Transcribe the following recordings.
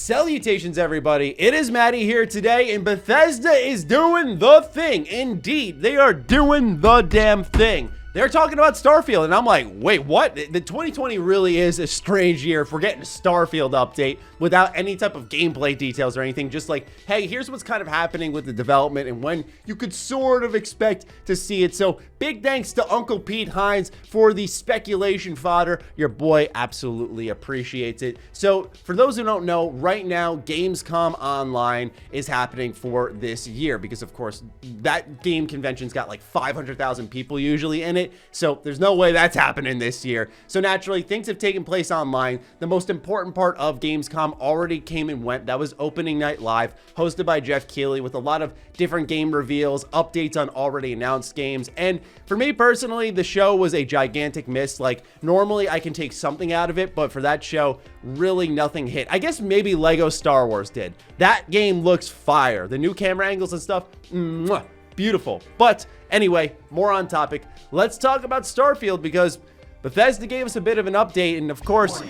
Salutations, everybody. It is Matty here today, and Bethesda is doing the thing. Indeed, they are doing the damn thing. They're talking about Starfield, and I'm like, wait, what? The 2020 really is a strange year if we're getting a Starfield update without any type of gameplay details or anything. Just like, hey, here's what's kind of happening with the development and when you could sort of expect to see it. So big thanks to Uncle Pete Hines for the speculation fodder. Your boy absolutely appreciates it. So for those who don't know, right now, GamesCom Online is happening for this year because, of course, that game convention's got like 500,000 people usually in it. So there's no way that's happening this year. So naturally, things have taken place online. The most important part of Gamescom already came and went. That was opening night live, hosted by Jeff Keighley, with a lot of different game reveals, updates on already announced games. And for me personally, the show was a gigantic miss. Like, normally I can take something out of it, but for that show, really nothing hit. I guess maybe Lego Star Wars did. That game looks fire. The new camera angles and stuff, mwah, beautiful. But anyway, more on topic. Let's talk about Starfield because Bethesda gave us a bit of an update, and of course,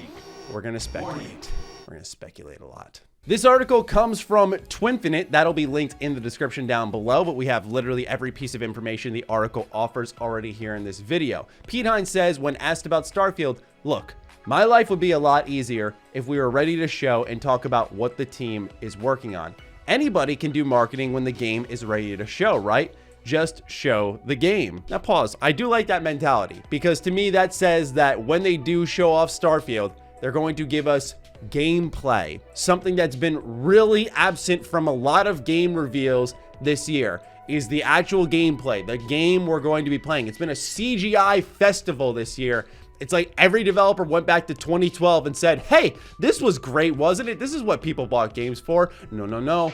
we're going to speculate. We're going to speculate a lot. This article comes from Twinfinite. That'll be linked in the description down below, but we have literally every piece of information the article offers already here in this video. Pete Hines says, when asked about Starfield, look, my life would be a lot easier if we were ready to show and talk about what the team is working on. Anybody can do marketing when the game is ready to show, right? Just show the game. Now pause. I do like that mentality because to me that says that when they do show off Starfield, they're going to give us gameplay, something that's been really absent from a lot of game reveals this year is the actual gameplay, the game we're going to be playing. It's been a CGI festival this year. It's like every developer went back to 2012 and said, hey, this was great, wasn't it? This is what people bought games for. No, no, no,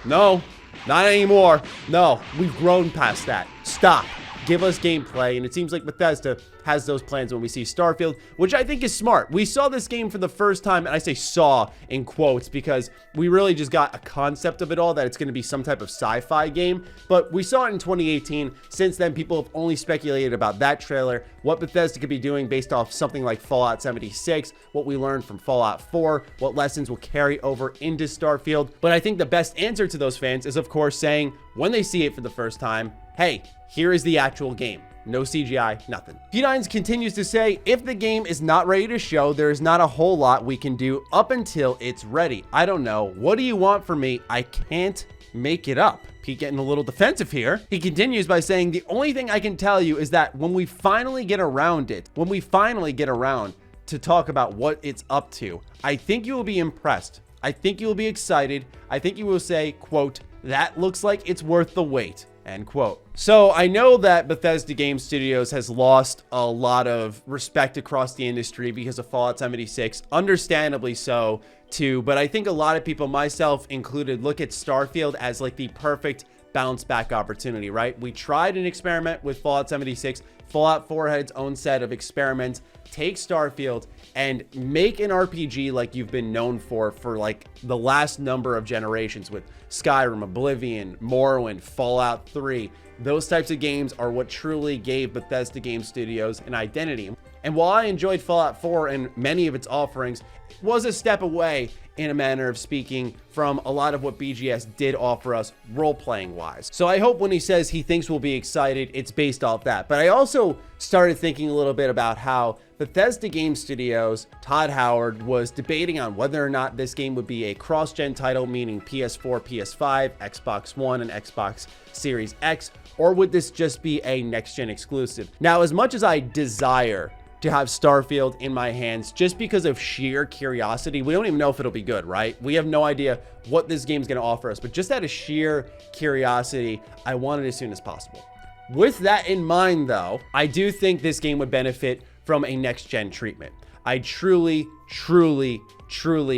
no, not anymore. No, we've grown past that. Stop. Give us gameplay. And it seems like Bethesda has those plans when we see Starfield, which I think is smart. We saw this game for the first time, and I say saw in quotes because we really just got a concept of it all, that it's going to be some type of sci-fi game. But we saw it in 2018. Since then, people have only speculated about that trailer, what Bethesda could be doing based off something like Fallout 76, what we learned from Fallout 4, what lessons will carry over into Starfield. But I think the best answer to those fans is, of course, saying when they see it for the first time, hey, here is the actual game. No CGI, nothing. Pete Hines continues to say, if the game is not ready to show, there is not a whole lot we can do up until it's ready. I don't know. What do you want from me? I can't make it up. Pete getting a little defensive here. He continues by saying, the only thing I can tell you is that when we finally get around it, when we finally get around to talk about what it's up to, I think you will be impressed. I think you will be excited. I think you will say, quote, that looks like it's worth the wait. End quote. So I know that Bethesda Game Studios has lost a lot of respect across the industry because of Fallout 76, understandably so too, but I think a lot of people, myself included, look at Starfield as like the perfect bounce back opportunity, right? We tried an experiment with Fallout 76. Fallout 4 had its own set of experiments. Take Starfield and make an RPG like you've been known for like the last number of generations with Skyrim, Oblivion, Morrowind, Fallout 3. Those types of games are what truly gave Bethesda Game Studios an identity. And while I enjoyed Fallout 4 and many of its offerings, it was a step away, in a manner of speaking, from a lot of what BGS did offer us role-playing wise. So I hope when he says he thinks we'll be excited, it's based off that. But I also started thinking a little bit about how Bethesda Game Studios, Todd Howard, was debating on whether or not this game would be a cross-gen title, meaning PS4, PS5, Xbox One, and Xbox Series X, or would this just be a next-gen exclusive? Now, as much as I desire to have Starfield in my hands just because of sheer curiosity, we don't even know if it'll be good, right? We have no idea what this game's going to offer us, but just out of sheer curiosity, I want it as soon as possible. With that in mind, though, I do think this game would benefit from a next-gen treatment. I truly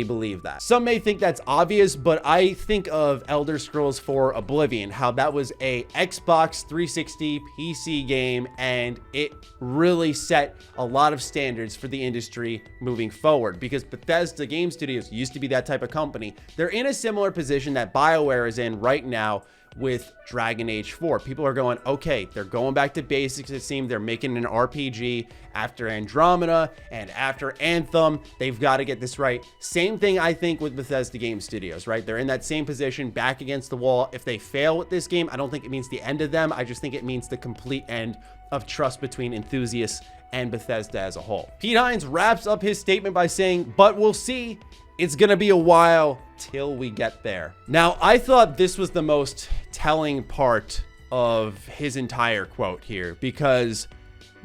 believe that. Some may think that's obvious, but I think of Elder Scrolls 4 Oblivion, how that was a Xbox 360 PC game, and it really set a lot of standards for the industry moving forward, because Bethesda Game Studios used to be that type of company. They're in a similar position that BioWare is in right now with Dragon Age 4. People are going, okay, they're going back to basics. It seems they're making an RPG after Andromeda and after Anthem. They've got to get this right. Same thing, I think, with Bethesda Game Studios, right? They're in that same position, back against the wall. If they fail with this game, I don't think it means the end of them. I just think it means the complete end of trust between enthusiasts and Bethesda as a whole. Pete Hines wraps up his statement by saying, "But we'll see. It's gonna be a while till we get there." Now, I thought this was the most telling part of his entire quote here, because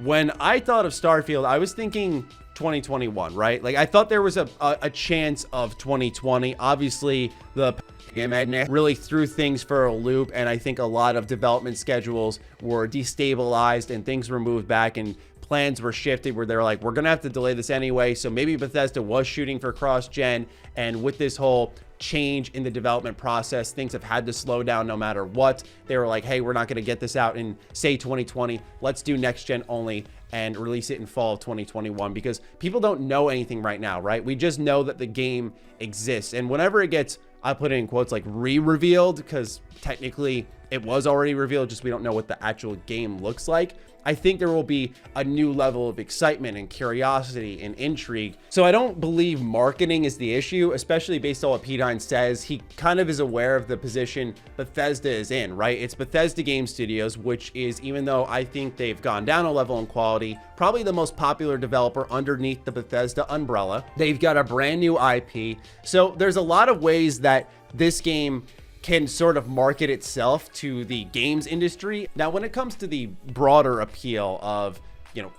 when I thought of Starfield, I was thinking 2021, right? Like, I thought there was a chance of 2020. Obviously, the pandemic really threw things for a loop, and I think a lot of development schedules were destabilized and things were moved back and plans were shifted where they're like, we're gonna have to delay this anyway. So maybe Bethesda was shooting for cross-gen, and with this whole change in the development process, things have had to slow down no matter what. They were like, hey, we're not gonna get this out in, say, 2020. Let's do next gen only and release it in fall of 2021, because people don't know anything right now, right? We just know that the game exists, and whenever it gets, I put it in quotes, like re-revealed, because technically it was already revealed, just we don't know what the actual game looks like. I think there will be a new level of excitement and curiosity and intrigue. So I don't believe marketing is the issue, especially based on what Pete Hines says. He kind of is aware of the position Bethesda is in, right? It's Bethesda Game Studios, which is, even though I think they've gone down a level in quality, probably the most popular developer underneath the Bethesda umbrella. They've got a brand new IP. So there's a lot of ways that this game can sort of market itself to the games industry. Now, when it comes to the broader appeal of,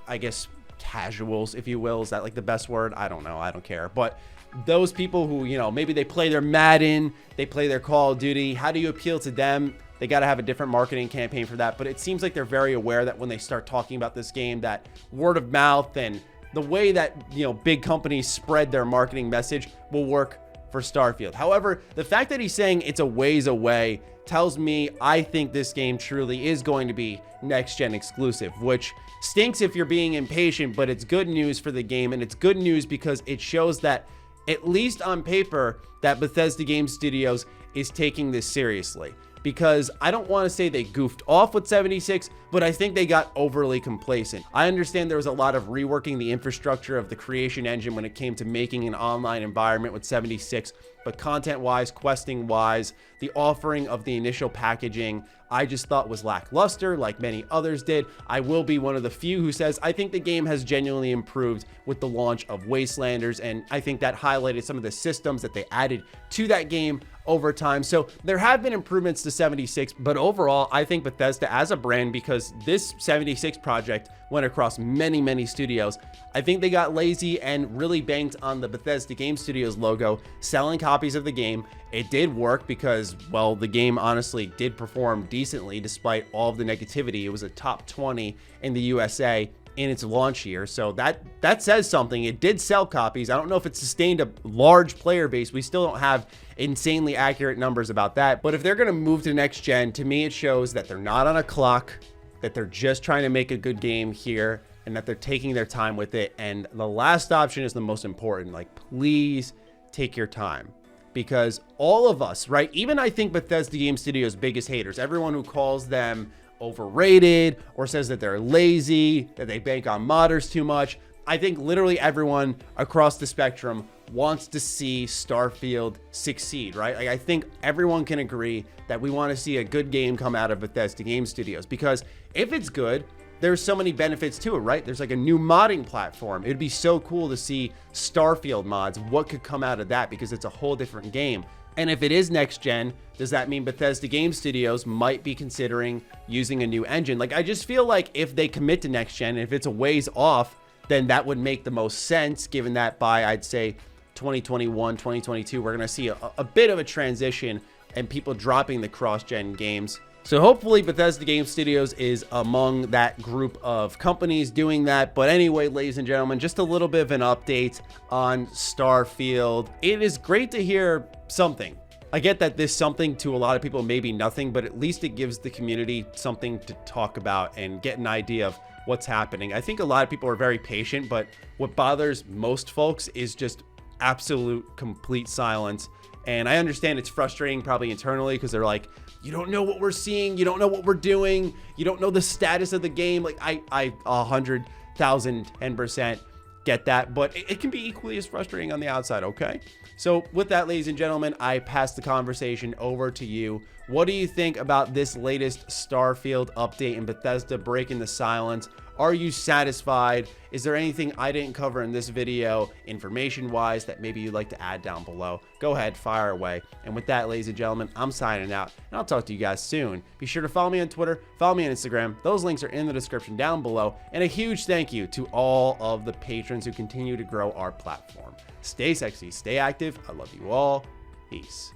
I guess casuals, if you will, is that like the best word? I don't know. I don't care. But those people who, maybe they play their Madden, they play their Call of Duty, how do you appeal to them? They got to have a different marketing campaign for that. But it seems like they're very aware that when they start talking about this game, that word of mouth and the way that, big companies spread their marketing message will work for Starfield. However, the fact that he's saying it's a ways away tells me I think this game truly is going to be next-gen exclusive, which stinks if you're being impatient, but it's good news for the game, and it's good news because it shows that, at least on paper, that Bethesda Game Studios is taking this seriously. Because I don't want to say they goofed off with 76, but I think they got overly complacent. I understand there was a lot of reworking the infrastructure of the creation engine when it came to making an online environment with 76, but content-wise, questing-wise, the offering of the initial packaging, I just thought was lackluster, like many others did. I will be one of the few who says I think the game has genuinely improved with the launch of Wastelanders, and I think that highlighted some of the systems that they added to that game over time. So there have been improvements to 76, but overall, I think Bethesda as a brand, because this 76 project went across many studios, I think they got lazy and really banked on the Bethesda Game Studios logo, selling copies of the game. It did work because, well, the game honestly did perform decently despite all of the negativity. It was a top 20 in the USA in its launch year, so that says something. It did sell copies. I don't know if it sustained a large player base. We still don't have insanely accurate numbers about that, but if they're going to move to next gen, to me it shows that they're not on a clock, that they're just trying to make a good game here, and that they're taking their time with it. And the last option is the most important. Like, please take your time, because all of us, right, even I think Bethesda Game Studios' biggest haters, everyone who calls them overrated or says that they're lazy, that they bank on modders too much, I think literally everyone across the spectrum wants to see Starfield succeed, right? Like, I think everyone can agree that we want to see a good game come out of Bethesda Game Studios, because if it's good, there's so many benefits to it, right? There's like a new modding platform. It'd be so cool to see Starfield mods, what could come out of that, because it's a whole different game. And if it is next gen, does that mean Bethesda Game Studios might be considering using a new engine? Like, I just feel like if they commit to next gen, if it's a ways off, then that would make the most sense, given that by, I'd say, 2021, 2022, we're going to see a bit of a transition and people dropping the cross-gen games. So hopefully Bethesda Game Studios is among that group of companies doing that. But anyway, ladies and gentlemen, just a little bit of an update on Starfield. It is great to hear something. I get that this something to a lot of people may be nothing, but at least it gives the community something to talk about and get an idea of what's happening. I think a lot of people are very patient, but what bothers most folks is just absolute complete silence. And I understand it's frustrating probably internally, because they're like, you don't know what we're seeing, you don't know what we're doing, you don't know the status of the game. Like, I 100,010% get that, but it can be equally as frustrating on the outside, okay? So with that, ladies and gentlemen, I pass the conversation over to you. What do you think about this latest Starfield update and Bethesda breaking the silence? Are you satisfied? Is there anything I didn't cover in this video, information-wise, that maybe you'd like to add down below? Go ahead, fire away. And with that, ladies and gentlemen, I'm signing out, and I'll talk to you guys soon. Be sure to follow me on Twitter, follow me on Instagram. Those links are in the description down below. And a huge thank you to all of the patrons who continue to grow our platform. Stay sexy, stay active. I love you all. Peace.